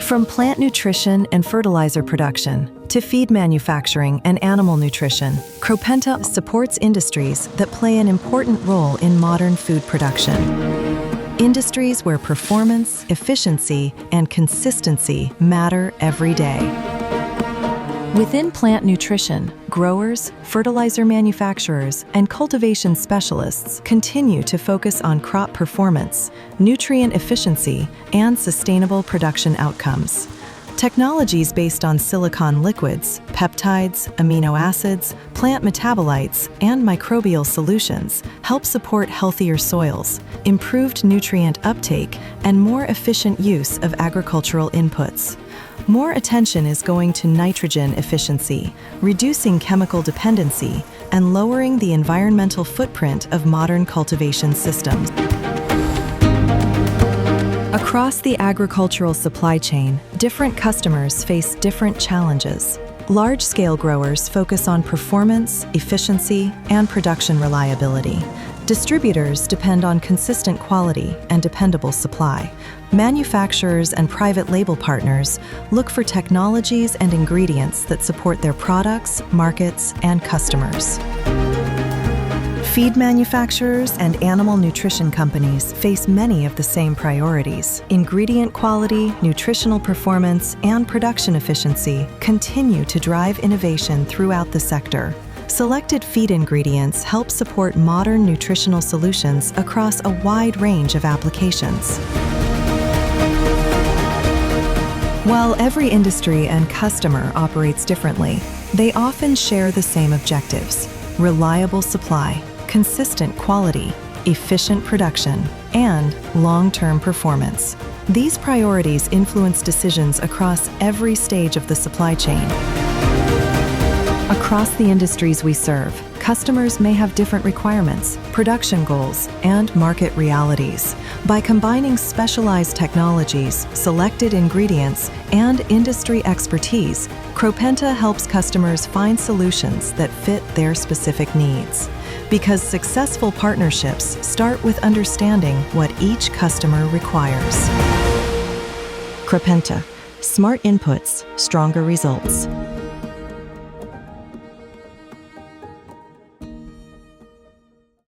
From plant nutrition and fertilizer production to feed manufacturing and animal nutrition, Cropenta supports industries that play an important role in modern food production. Industries where performance, efficiency, and consistency matter every day. Within plant nutrition, growers, fertilizer manufacturers, and cultivation specialists continue to focus on crop performance, nutrient efficiency, and sustainable production outcomes. Technologies based on silicon liquids, peptides, amino acids, plant metabolites, and microbial solutions help support healthier soils, improved nutrient uptake, and more efficient use of agricultural inputs. More attention is going to nitrogen efficiency, reducing chemical dependency, and lowering the environmental footprint of modern cultivation systems. Across the agricultural supply chain, different customers face different challenges. Large-scale growers focus on performance, efficiency, and production reliability. Distributors depend on consistent quality and dependable supply. Manufacturers and private label partners look for technologies and ingredients that support their products, markets, and customers. Feed manufacturers and animal nutrition companies face many of the same priorities. Ingredient quality, nutritional performance, and production efficiency continue to drive innovation throughout the sector. Selected feed ingredients help support modern nutritional solutions across a wide range of applications. While every industry and customer operates differently, they often share the same objectives: reliable supply, consistent quality, efficient production, and long-term performance. These priorities influence decisions across every stage of the supply chain. Across the industries we serve, customers may have different requirements, production goals, and market realities. By combining specialized technologies, selected ingredients, and industry expertise, Cropenta helps customers find solutions that fit their specific needs. Because successful partnerships start with understanding what each customer requires. Cropenta, smart inputs, stronger results.